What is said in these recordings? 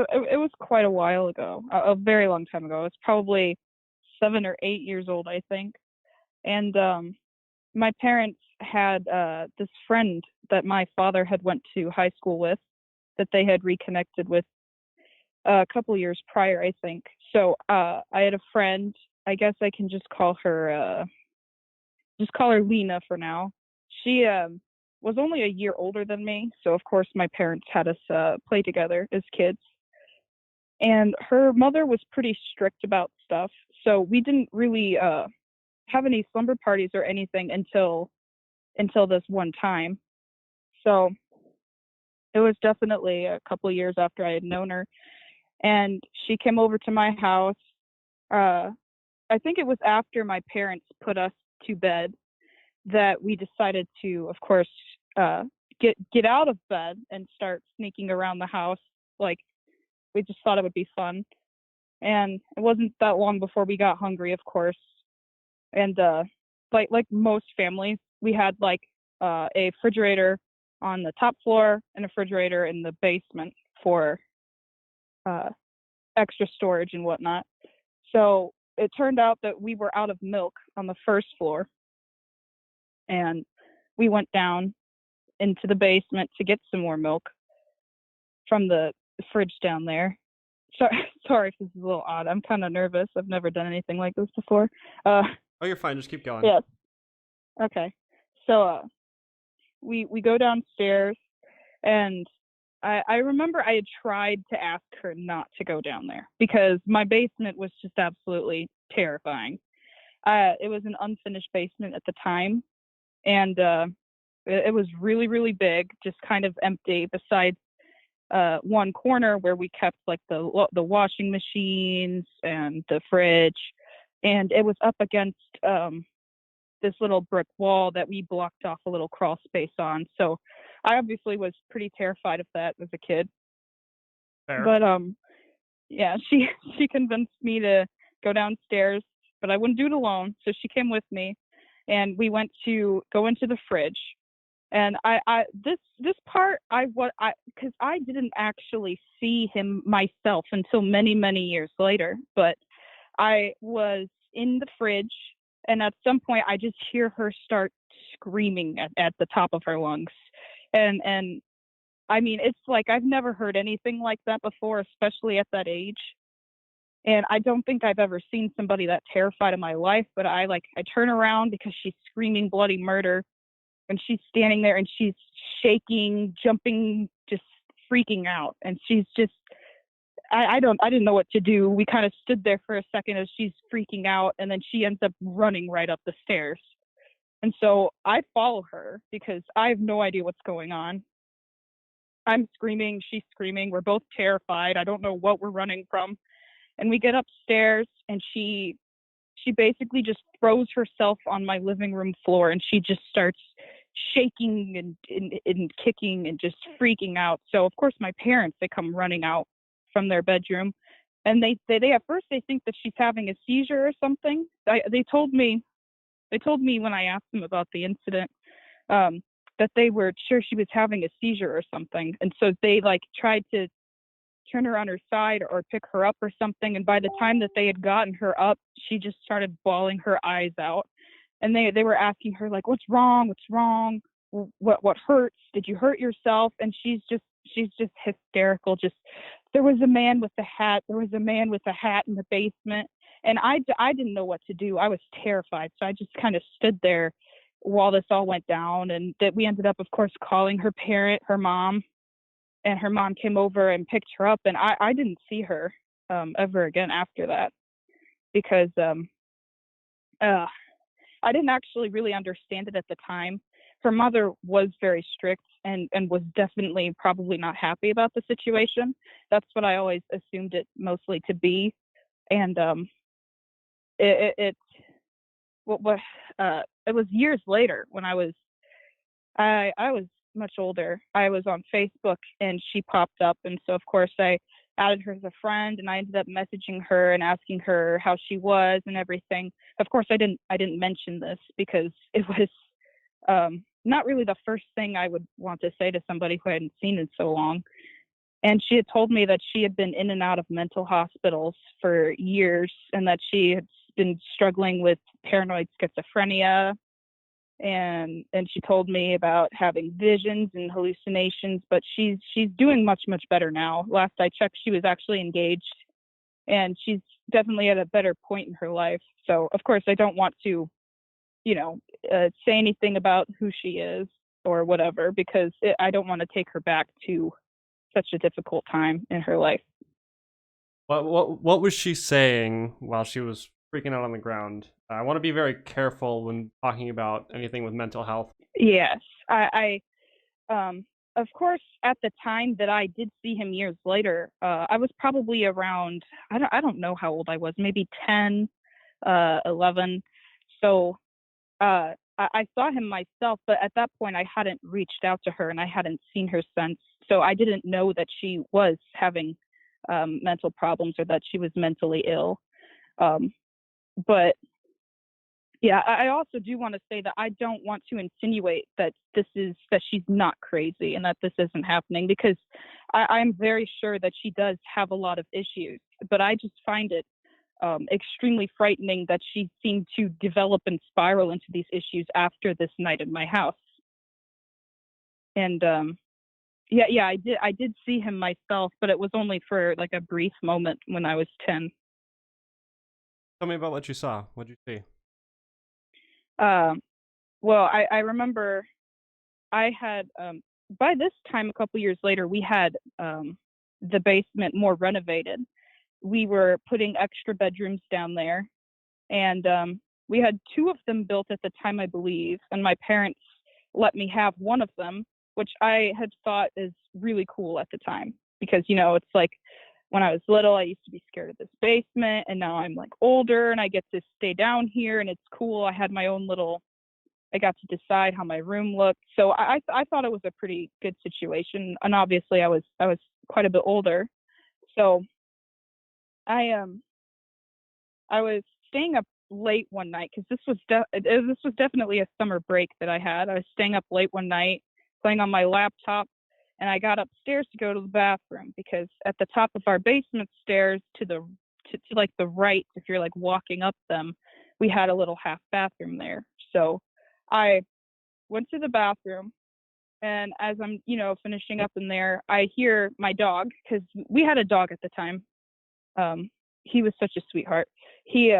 it was quite a while ago, a very long time ago. I was probably 7 or 8 years old, I think. And my parents had this friend that my father had went to high school with, that they had reconnected with a couple years prior, I think. So I had a friend. I guess I can just call her Lena for now. She was only a year older than me, so of course my parents had us play together as kids. And her mother was pretty strict about stuff, so we didn't really have any slumber parties or anything until this one time. So it was definitely a couple of years after I had known her, and she came over to my house. Uh, I think it was after my parents put us to bed that we decided to, of course, uh, get out of bed and start sneaking around the house. Like, we just thought it would be fun, and it wasn't that long before we got hungry, of course. And like most families, we had like a refrigerator on the top floor and a refrigerator in the basement for uh, extra storage and whatnot. So it turned out that we were out of milk on the first floor, and we went down into the basement to get some more milk from the fridge down there. Sorry, sorry if this is a little odd. I'm kind of nervous. I've never done anything like this before. Uh, Oh, you're fine. Just keep going. yes. Okay. So we go downstairs, and I remember I had tried to ask her not to go down there because my basement was just absolutely terrifying. It was an unfinished basement at the time, and it was really, really big, just kind of empty, besides one corner where we kept like the washing machines and the fridge, and it was up against this little brick wall that we blocked off a little crawl space on. So I obviously was pretty terrified of that as a kid. Fair. But yeah, she convinced me to go downstairs, but I wouldn't do it alone. So she came with me, and we went to go into the fridge. And I this part I what I because I didn't actually see him myself until many years later. But I was in the fridge, and at some point I just hear her start screaming at the top of her lungs. And I mean, it's like I've never heard anything like that before, especially at that age. And I don't think I've ever seen somebody that terrified in my life. But I turn around because she's screaming bloody murder, and she's standing there and she's shaking, jumping, just freaking out. And she's just I didn't know what to do. We kind of stood there for a second as she's freaking out, and then she ends up running right up the stairs. And so I follow her because I have no idea what's going on. I'm screaming, she's screaming, we're both terrified. I don't know what we're running from. And we get upstairs, and she basically just throws herself on my living room floor, and she just starts shaking and kicking and just freaking out. So of course my parents, they come running out from their bedroom, and they at first they think that she's having a seizure or something. They told me when I asked them about the incident, um, that they were sure she was having a seizure or something, and so they like tried to turn her on her side or pick her up or something. And by the time that they had gotten her up, she just started bawling her eyes out. And they were asking her like, "What's wrong? What's wrong? What hurts? Did you hurt yourself?" And she's just hysterical. Just, there was a man with a hat. There was a man with a hat in the basement, and I didn't know what to do. I was terrified, so I just kind of stood there while this all went down. And that we ended up, of course, calling her mom, and her mom came over and picked her up. And I didn't see her ever again after that, because uh, I didn't actually really understand it at the time. Her mother was very strict, and was definitely probably not happy about the situation. That's what I always assumed it mostly to be. And it what it was years later when I was much older. I was on Facebook, and she popped up, and so of course I added her as a friend, and I ended up messaging her and asking her how she was and everything. Of course I didn't mention this because it was not really the first thing I would want to say to somebody who I hadn't seen in so long. And she had told me that she had been in and out of mental hospitals for years and that she had been struggling with paranoid schizophrenia, and she told me about having visions and hallucinations, but she's doing much better now. Last I checked, she was actually engaged, and she's definitely at a better point in her life. So of course I don't want to, you know, say anything about who she is or whatever, because I don't want to take her back to such a difficult time in her life. What was she saying while she was freaking out on the ground? I want to be very careful when talking about anything with mental health. Yes, of course, at the time that I did see him years later, I was probably around, I don't know how old I was, maybe 10, 11. So I saw him myself, but at that point I hadn't reached out to her and I hadn't seen her since. So I didn't know that she was having mental problems or that she was mentally ill. Um, but yeah, I also do want to say that I don't want to insinuate that that she's not crazy and that this isn't happening, because I'm very sure that she does have a lot of issues. But I just find it extremely frightening that she seemed to develop and spiral into these issues after this night in my house. And yeah, I did see him myself, but it was only for like a brief moment when I was 10. Tell me about what you saw. What'd you see? Um, well, I remember I had by this time a couple years later we had the basement more renovated. We were putting extra bedrooms down there, and we had two of them built at the time, I believe, and my parents let me have one of them, which I had thought is really cool at the time, because it's like when I was little I used to be scared of this basement, and now I'm like older and I get to stay down here and it's cool. I had my own little, I got to decide how my room looked. So I thought it was a pretty good situation, and obviously I was quite a bit older. So I I was staying up late one night, because this was definitely a summer break that I had. I was staying up late one night playing on my laptop, and I got upstairs to go to the bathroom, because at the top of our basement stairs to like the right, if you're like walking up them, we had a little half bathroom there. So I went to the bathroom, and as I'm finishing up in there, I hear my dog, because we had a dog at the time. um he was such a sweetheart. He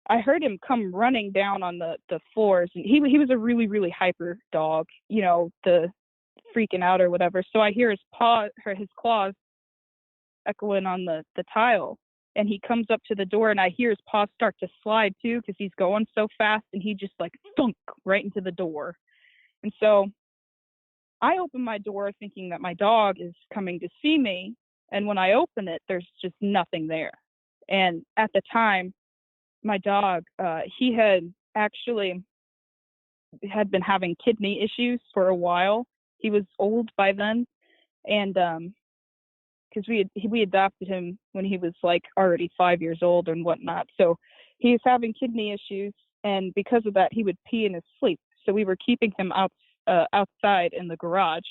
I heard him come running down on the floors, and he was a really hyper dog, the freaking out or whatever. So I hear his claws echoing on the tile, and he comes up to the door, and I hear his paws start to slide too, because he's going so fast, and he just like thunk right into the door. And so I open my door thinking that my dog is coming to see me, and when I open it, there's just nothing there. And at the time, my dog, he had been having kidney issues for a while. He was old by then, and because we adopted him when he was like already 5 years old and whatnot, so he was having kidney issues, and because of that, he would pee in his sleep. So we were keeping him outside in the garage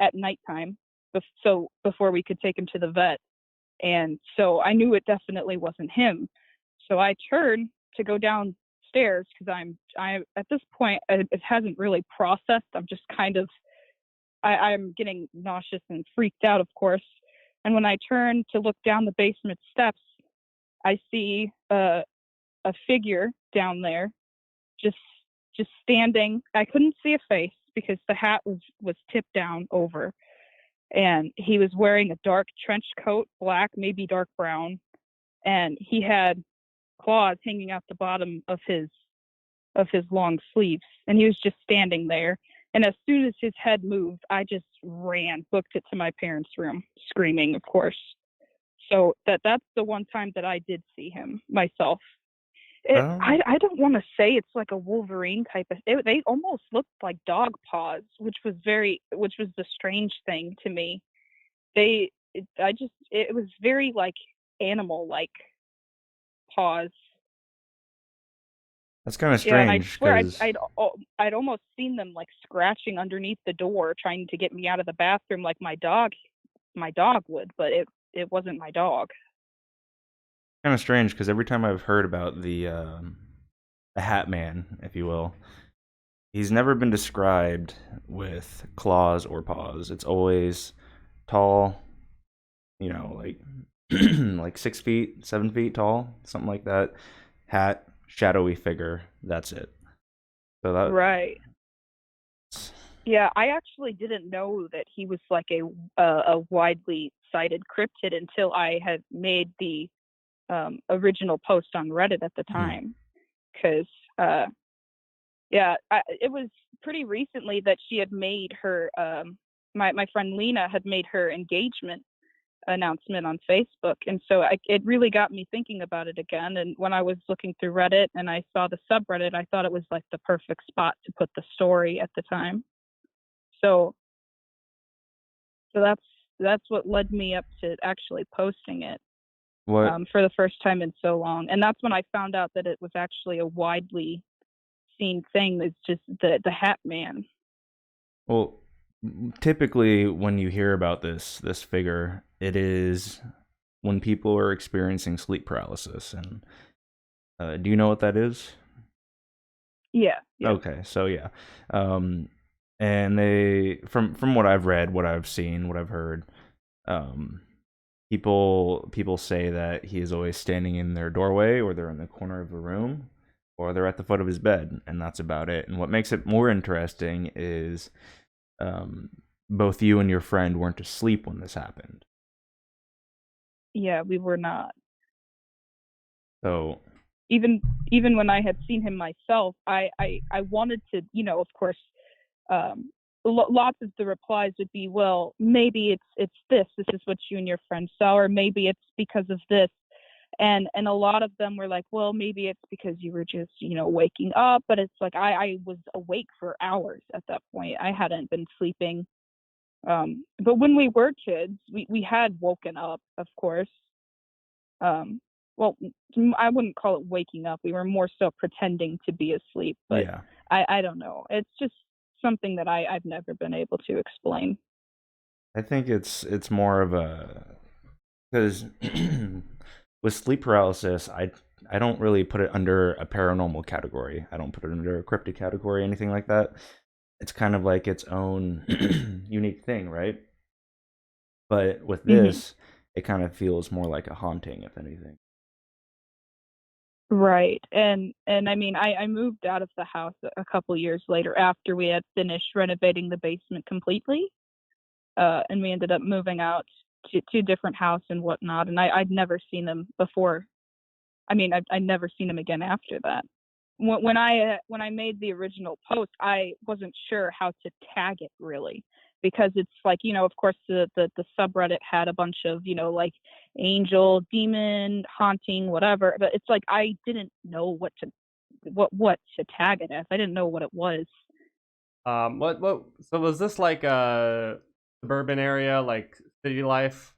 at nighttime, so before we could take him to the vet. And so I knew it definitely wasn't him. So I turned to go downstairs, because I at this point it hasn't really processed. I'm just kind of I'm getting nauseous and freaked out, of course. And when I turn to look down the basement steps, I see a figure down there, just just standing. I couldn't see a face because the hat was tipped down over, and he was wearing a dark trench coat, black, maybe dark brown, and he had claws hanging out the bottom of his long sleeves, and he was just standing there. And as soon as his head moved, I just ran, booked it to my parents' room, screaming, of course. So that's the one time that I did see him myself. Um, I don't want to say it's like a Wolverine type of. They almost looked like dog paws, which was the strange thing to me. It was very like animal like paws. that's kind of Yeah, and I'd strange swear because I'd almost seen them like scratching underneath the door, trying to get me out of the bathroom, like my dog. my dog would, but it wasn't my dog. Kind of strange because every time I've heard about the Hat Man, if you will, he's never been described with claws or paws. It's always tall, like like 6 feet, 7 feet tall, something like that. Hat, shadowy figure. That's it. So Right. that's Yeah, I actually didn't know that he was like a widely cited cryptid until I had made the original post on Reddit at the hmm. time. Because yeah, it was pretty recently that she had made her my friend Lena had made her engagement announcement on Facebook, and so it really got me thinking about it again. And when I was looking through Reddit and I saw the subreddit, I thought it was like the perfect spot to put the story at the time. So so that's what led me up to actually posting it What for the first time in so long. And that's when I found out that it was actually a widely seen thing. It's just the Hat Man. Well, typically when you hear about this figure, it is when people are experiencing sleep paralysis. And do you know what that is? Yeah, yeah. Okay, so yeah, um, and they from what I've read, what I've seen, what I've heard, um, people say that he is always standing in their doorway, or they're in the corner of a room, or they're at the foot of his bed, and that's about it. And what makes it more interesting is um, both you and your friend weren't asleep when this happened. Yeah, we were not. So Even even when I had seen him myself, I wanted to, of course, um, lots of the replies would be, well, maybe it's this. This is what you and your friend saw, or maybe it's because of this. And a lot of them were like, well, maybe it's because you were just, waking up. But it's like I was awake for hours at that point. I hadn't been sleeping. But when we were kids, we had woken up, of course. Um, well, I wouldn't call it waking up. We were more so pretending to be asleep. But yeah, I don't know. It's just something that I've never been able to explain. I think it's more of a because with sleep paralysis, I don't really put it under a paranormal category. I don't put it under a cryptid category, anything like that. It's kind of like its own unique thing, right? But with Hmm. this, it kind of feels more like a haunting, if anything. Right. And I mean, I moved out of the house a couple years later after we had finished renovating the basement completely. And we ended up moving out to a different house and whatnot. And I'd never seen them before. I mean, I'd never seen them again after that. When I made the original post, I wasn't sure how to tag it really, because it's like, of course the subreddit had a bunch of, like angel, demon, haunting, whatever, but it's like I didn't know what to tag it as. I didn't know what it was. What? So was this like a suburban area, like city life?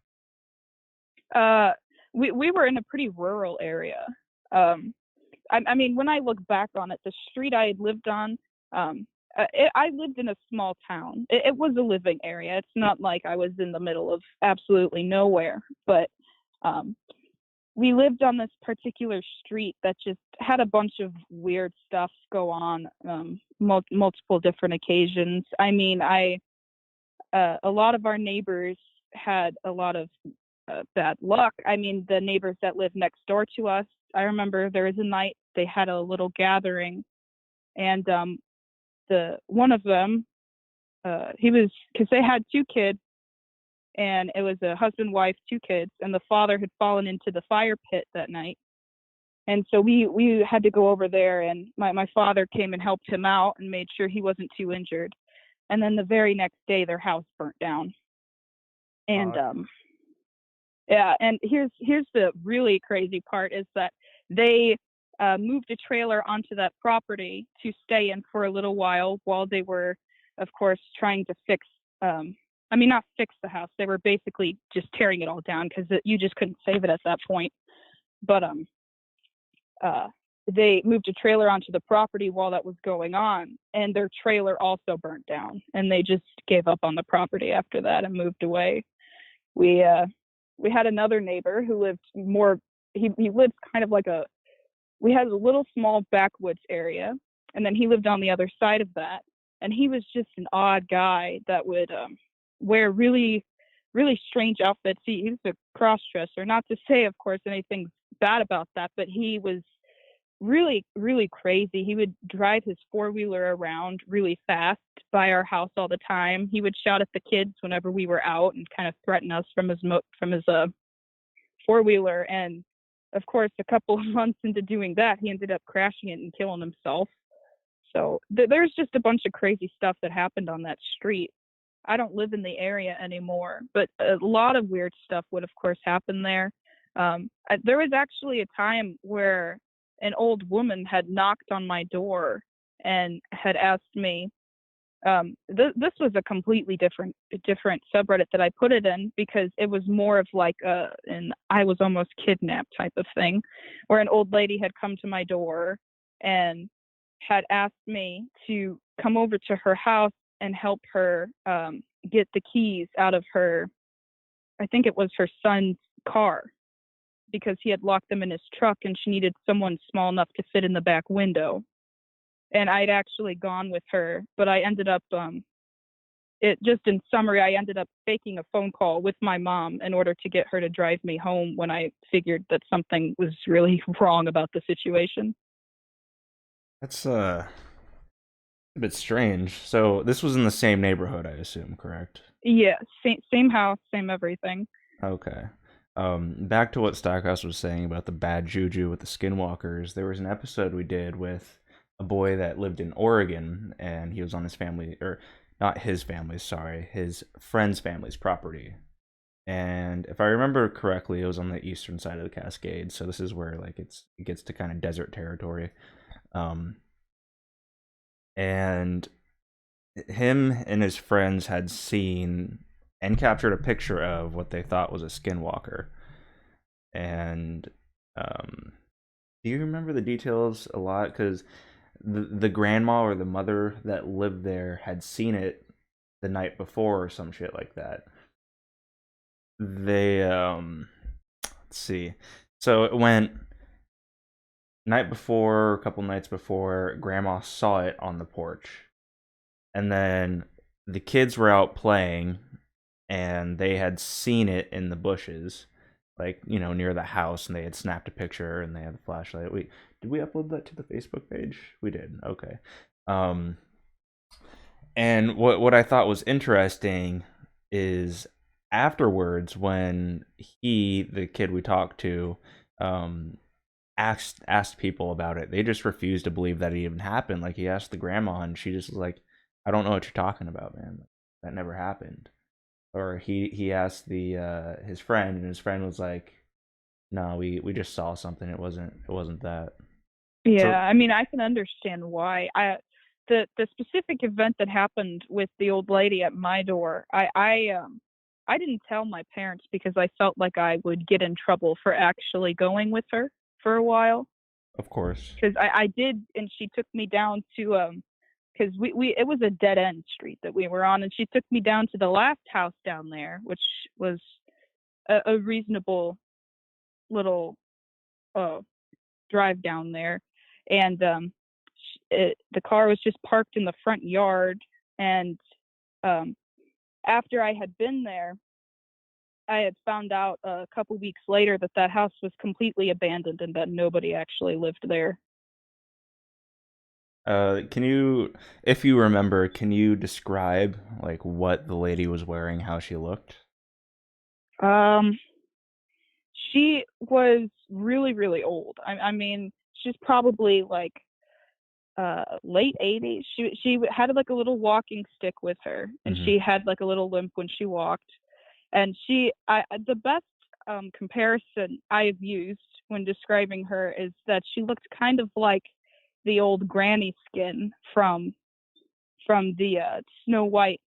Uh, we were in a pretty rural area. Um, I mean, when I look back on it, the street I had lived on, I lived in a small town. It was a living area. It's not like I was in the middle of absolutely nowhere, but um, we lived on this particular street that just had a bunch of weird stuff go on, multiple different occasions. I mean, a lot of our neighbors had a lot of bad luck. I mean, the neighbors that lived next door to us, I remember there was a night they had a little gathering, and the one of them, he was because they had two kids, and it was a husband, wife, two kids, and the father had fallen into the fire pit that night. And so we had to go over there, and my father came and helped him out and made sure he wasn't too injured. And then the very next day, their house burnt down. And Fuck. yeah, and here's the really crazy part is that they moved a trailer onto that property to stay in for a little while they were, of course, trying to fix. I mean, not fix the house. They were basically just tearing it all down because you just couldn't save it at that point. But uh, they moved a trailer onto the property while that was going on, and their trailer also burnt down, and they just gave up on the property after that and moved away. we uh we had another neighbor who lived more. He lived kind of like a we had a little small backwoods area, and then he lived on the other side of that. And he was just an odd guy that would wear really strange outfits. He was a cross dresser. Not to say, of course, anything bad about that, but he was really crazy. He would drive his four-wheeler around really fast by our house all the time. He would shout at the kids whenever we were out and kind of threaten us from his four-wheeler. And of course, a couple of months into doing that, he ended up crashing it and killing himself. So there's just a bunch of crazy stuff that happened on that street. I don't live in the area anymore, but a lot of weird stuff would, of course, happen there. There was actually a time where an old woman had knocked on my door and had asked me. This was a completely different subreddit that I put it in, because it was more of like an I was almost kidnapped type of thing, where an old lady had come to my door and had asked me to come over to her house and help her get the keys out of her, I think it was her son's car, because he had locked them in his truck and she needed someone small enough to fit in the back window. And I'd actually gone with her, but I ended up it just in summary, I ended up faking a phone call with my mom in order to get her to drive me home when I figured that something was really wrong about the situation. That's a bit strange. So this was in the same neighborhood, I assume, correct? Yeah, same house, same everything. Okay. Back to what Stockhouse was saying about the bad juju with the skinwalkers. There was an episode we did with a boy that lived in Oregon, and he was on his family, or not his family, sorry, his friend's family's property. And if I remember correctly, it was on the eastern side of the Cascades. So this is where like it gets to kind of desert territory. Um, and him and his friends had seen and captured a picture of what they thought was a skinwalker. And do you remember the details a lot? Because the grandma or the mother that lived there had seen it the night before or some shit like that. They let's see. So it went night before, a couple nights before, grandma saw it on the porch. And then the kids were out playing and they had seen it in the bushes, like, you know, near the house, and they had snapped a picture and they had a flashlight. We did we upload that to the Facebook page? We did. Okay. Um and what I thought was interesting is afterwards when the kid we talked to, um asked people about it, they just refused to believe that it even happened. Like he asked the grandma and she just was like, I don't know what you're talking about, man. That never happened. Or he asked the his friend, and his friend was like, no, we just saw something. It wasn't that. Yeah, So I mean, I can understand why. The specific event that happened with the old lady at my door, I didn't tell my parents because I felt like I would get in trouble for actually going with her for a while. of course. Because I did, and she took me down to because we it was a dead end street that we were on, and she took me down to the last house down there, which was a reasonable little uh drive down there. And the car was just parked in the front yard. And um, after I had been there, I had found out a couple weeks later that that house was completely abandoned and that nobody actually lived there. Can you, if you remember, can you describe like what the lady was wearing, how she looked? Um, she was really old. I mean, she's probably like late 80s. She had like a little walking stick with her, and Mm-hmm. she had like a little limp when she walked. And the best comparison I've used when describing her is that she looked kind of like the old granny skin from the Snow White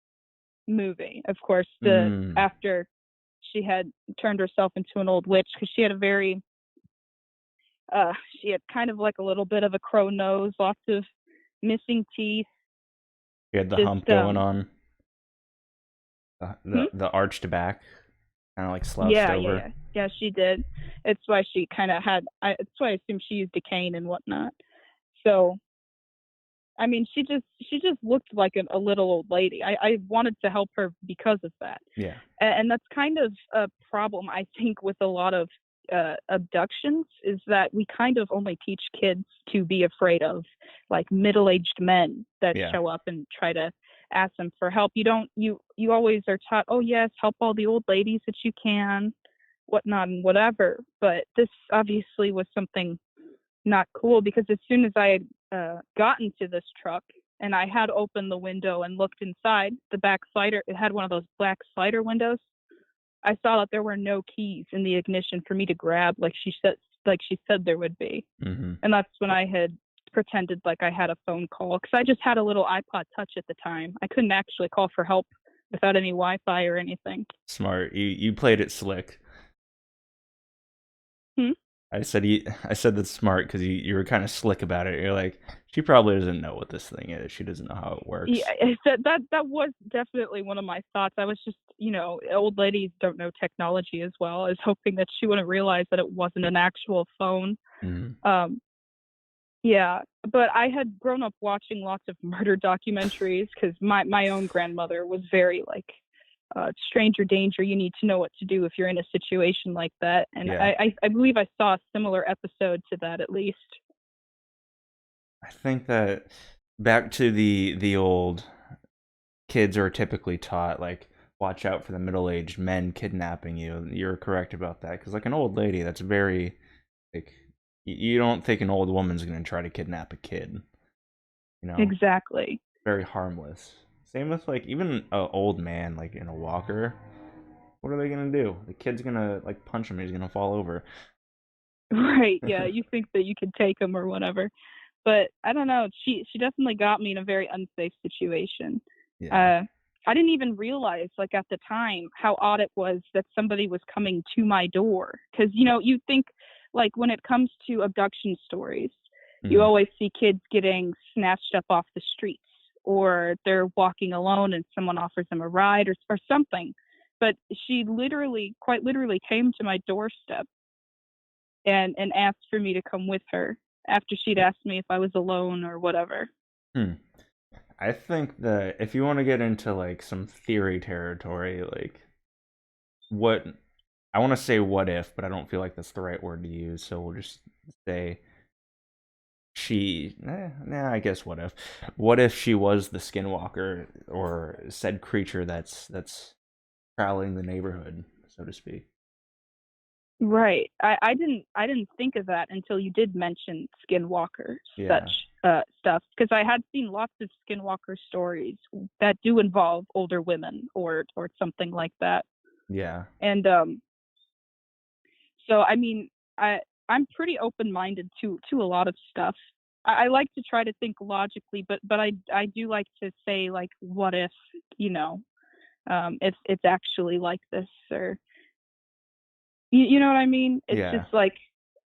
movie. Of course, the Mm. after she had turned herself into an old witch, because she had kind of like a little bit of a crow nose, lots of missing teeth. She had the Just hump going on, hmm? the arched back. kind of like slouched Yeah, yeah, over. yeah. Yeah, she did. It's why she kind of had. It's why I assume she used a cane and whatnot. So, I mean, she just looked like a little old lady. I wanted to help her because of that. Yeah. And that's kind of a problem, I think, with a lot of abductions, is that we kind of only teach kids to be afraid of like middle-aged men that Yeah. show up and try to ask them for help. You don't you always are taught, oh yes, help all the old ladies that you can, whatnot and whatever. But this obviously was something not cool, because as soon as I had gotten to this truck and I had opened the window and looked inside, the back slider, it had one of those black slider windows. I saw that there were no keys in the ignition for me to grab, like she said there would be. Mm-hmm. And that's when I had pretended like I had a phone call, because I just had a little iPod Touch at the time. I couldn't actually call for help without any Wi-Fi or anything. Smart. You played it slick. Hmm? I said that's smart because you were kind of slick about it. You're like, she probably doesn't know what this thing is. She doesn't know how it works. Yeah, that was definitely one of my thoughts. I was just, old ladies don't know technology as well. I was hoping that she wouldn't realize that it wasn't an actual phone. Mm-hmm. Um, yeah, but I had grown up watching lots of murder documentaries, because my own grandmother was very like, stranger danger. You need to know what to do if you're in a situation like that. And Yeah. I believe I saw a similar episode to that, at least. I think that back to the old kids are typically taught like watch out for the middle-aged men kidnapping you. You're correct about that because like an old lady, that's very like you don't think an old woman's gonna try to kidnap a kid. You know, Exactly. very harmless. Same with like even an old man like in a walker. What are they gonna do? The kid's gonna like punch him. He's gonna fall over. Right. Yeah. You think that you could take them or whatever, but I don't know. She definitely got me in a very unsafe situation. Yeah. Uh, I didn't even realize, like at the time, how odd it was that somebody was coming to my door. Because you think, like when it comes to abduction stories, you Mm-hmm. always see kids getting snatched up off the streets, or they're walking alone and someone offers them a ride, or something. But she literally, quite literally, came to my doorstep and asked for me to come with her after she'd asked me if I was alone or whatever. Hmm. I think that if you want to get into like some theory territory, like what I want to say what if, but I don't feel like that's the right word to use. So we'll just say nah, I guess what if. What if she was the Skinwalker or said creature that's prowling the neighborhood, so to speak. Right. I didn't think of that until you did mention Skinwalker such Yeah. stuff, because I had seen lots of Skinwalker stories that do involve older women or something like that. Yeah. And so I mean, I'm pretty open minded to a lot of stuff. I like to try to think logically, but I do like to say, like, what if, if it's actually like this, or you know what I mean? It's just Yeah. like,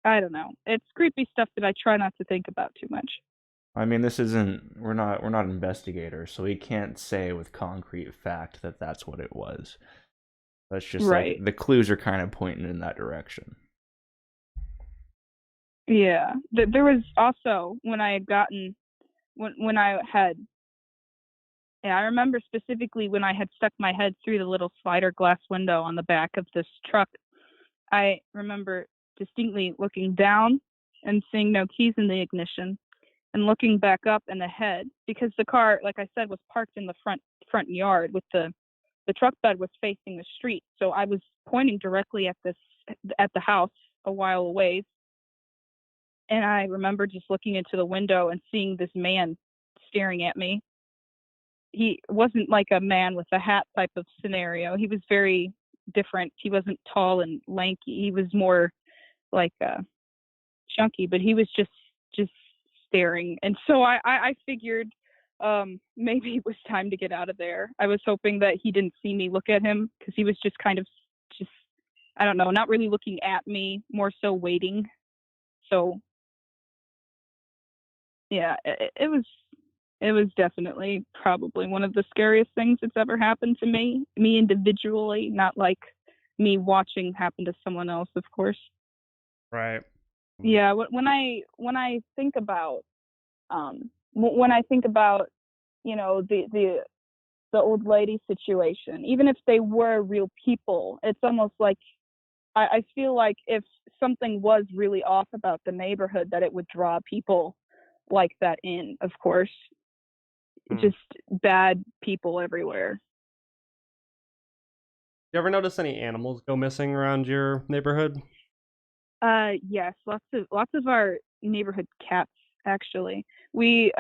I don't know. It's creepy stuff that I try not to think about too much. I mean, this isn't we're not investigators, so we can't say with concrete fact that that's what it was. That's just like Right. the clues are kind of pointing in that direction. Yeah. There was also, when I had gotten when I had, yeah, I remember specifically when I had stuck my head through the little slider glass window on the back of this truck. I remember distinctly looking down and seeing no keys in the ignition, and looking back up and ahead, because the car, like I said, was parked in the front yard, with the truck bed was facing the street. So I was pointing directly at the house a while away, and I remember just looking into the window and seeing this man staring at me. He wasn't like a man with a hat type of scenario. He was very different. He wasn't tall and lanky. He was more like chunky, but he was just staring. And so I figured, maybe it was time to get out of there. I was hoping that he didn't see me look at him, because he was just kind of just, I don't know, not really looking at me, more so waiting. So yeah, it was definitely probably one of the scariest things that's ever happened to me individually, not like me watching happen to someone else, of course. Right. Yeah, when I think about when I think about the old lady situation, even if they were real people, it's almost like I feel like if something was really off about the neighborhood, that it would draw people like that in. Of course, Hmm. just bad people everywhere. You ever notice any animals go missing around your neighborhood? Yes, lots of our neighborhood cats actually. We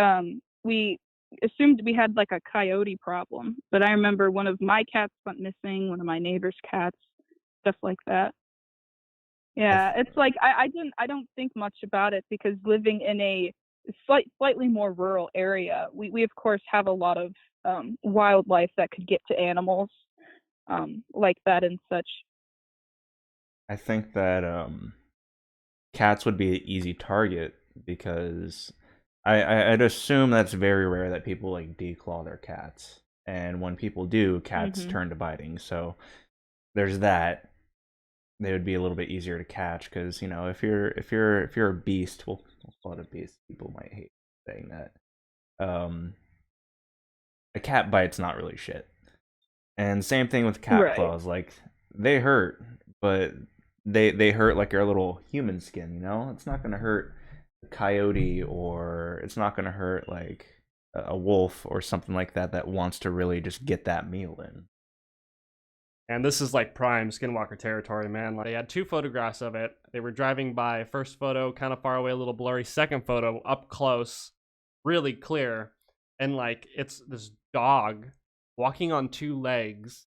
assumed we had like a coyote problem, but I remember one of my cats went missing, one of my neighbor's cats, stuff like that. I Yeah, th- it's like I don't think much about it because living in a slightly more rural area, we of course have a lot of wildlife that could get to animals like that and such. I think that cats would be an easy target because I'd assume that's very rare that people like declaw their cats, and when people do, cats Mhm. turn to biting. So there's that. They would be a little bit easier to catch because if you're a beast, we'll call it a beast. People might hate saying that. Um, a cat bite's not really shit. And same thing with cat Right. claws. Like they hurt, but they hurt like your little human skin. It's not gonna hurt a coyote, or it's not gonna hurt like a wolf or something like that that wants to really just get that meal in. And this is like prime Skinwalker territory, man. Like, they had two photographs of it. They were driving by. First photo, kind of far away, a little blurry. Second photo, up close, really clear. And like, it's this dog walking on two legs,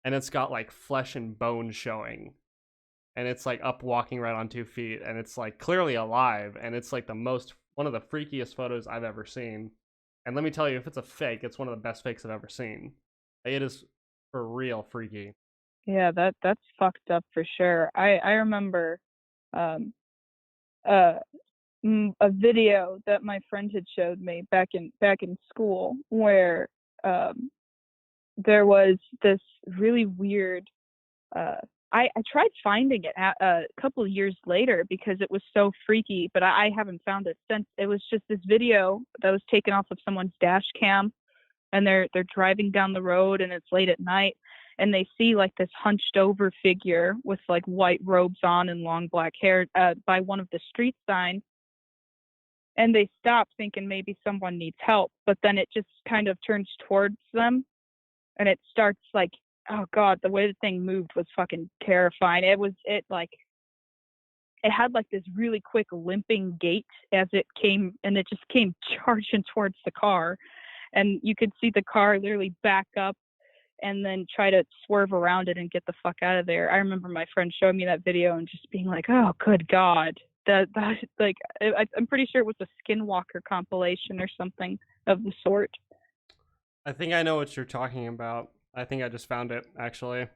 and it's got like flesh and bone showing. And it's like up walking right on 2 feet, and it's like clearly alive. And it's like one of the freakiest photos I've ever seen. And let me tell you, if it's a fake, it's one of the best fakes I've ever seen. It is for real freaky. Yeah, that's fucked up for sure. I remember um uh a video that my friend had showed me back in school where um there was this really weird uh I tried finding it a couple of years later because it was so freaky, but I haven't found it since. It was just this video that was taken off of someone's dash cam, and they're driving down the road and it's late at night, and they see like this hunched over figure with like white robes on and long black hair by one of the street signs, and they stop thinking maybe someone needs help, but then it just kind of turns towards them, and it starts like, oh god, the way the thing moved was fucking terrifying. It had like this really quick limping gait as it came, and it just came charging towards the car, and you could see the car literally back up and then try to swerve around it and get the fuck out of there. I remember my friend showing me that video and just being like, "Oh, good God!" That like I'm pretty sure it was a Skinwalker compilation or something of the sort. I think I know what you're talking about. I think I just found it actually.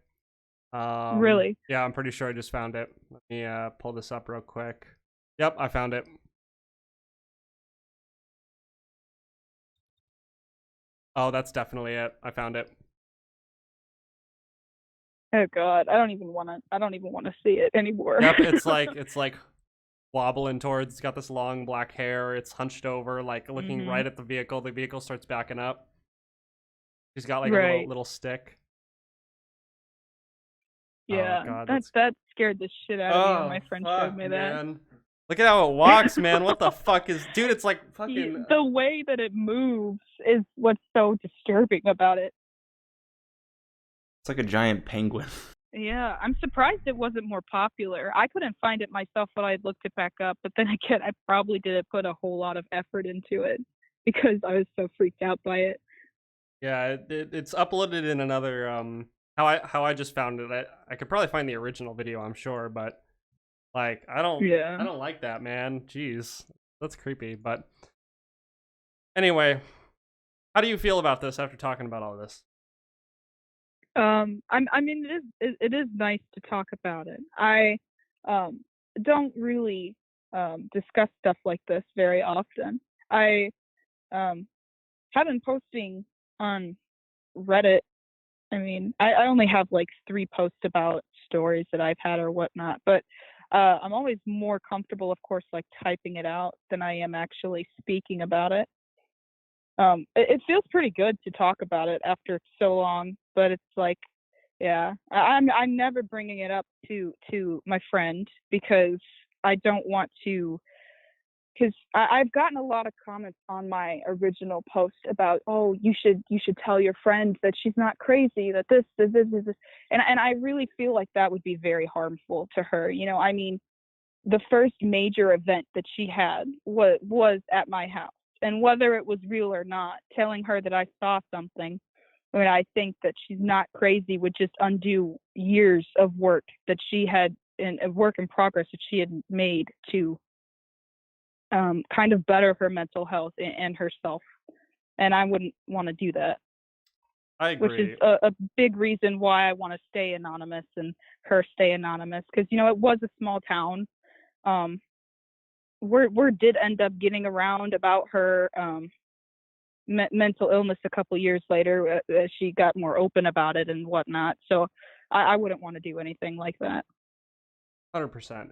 Really? Yeah, I'm pretty sure I just found it. Let me pull this up real quick. Yep, I found it. Oh, that's definitely it. I found it. Oh God, I don't even want to. I don't even want to see it anymore. Yep, it's like wobbling towards. It's got this long black hair. It's hunched over, like looking Mhm. right at the vehicle. The vehicle starts backing up. She's got like a little Right. little stick. Oh Yeah. god, That that's that scared the shit out of me when oh my friend showed fuck, me that. man. Look at how it walks, man. What the fuck is, dude? It's like fucking. The way that it moves is what's so disturbing about it. It's like a giant penguin. Yeah, I'm surprised it wasn't more popular. I couldn't find it myself when I looked it back up, but then again, I probably didn't put a whole lot of effort into it because I was so freaked out by it. Yeah, it's uploaded in another how I just found it. I could probably find the original video, I'm sure, but like Yeah. I don't like that, man. Jeez. That's creepy. But anyway, how do you feel about this after talking about all this? I mean, it is nice to talk about it. I um don't really discuss stuff like this very often. I um have been posting on Reddit I mean, I only have like 3 posts about stories that I've had or whatnot, but I'm always more comfortable, of course, like typing it out than I am actually speaking about it. It feels pretty good to talk about it after so long, but it's like, yeah, I'm never bringing it up to my friend because I don't want to. Because I've gotten a lot of comments on my original post about, oh, you should tell your friend that she's not crazy, that this, and I really feel like that would be very harmful to her. I mean, the first major event that she had was at my house, and whether it was real or not, telling her that I saw something, I mean, I think that she's not crazy would just undo years of work that she had in a work in progress that she had made to kind of better her mental health and herself. And I wouldn't want to do that, I which is agree. a big reason why I want to stay anonymous and her stay anonymous. Because, it was a small town. Word did end up getting around about her mental illness a couple years later as she got more open about it and whatnot. So I wouldn't want to do anything like that. 100%.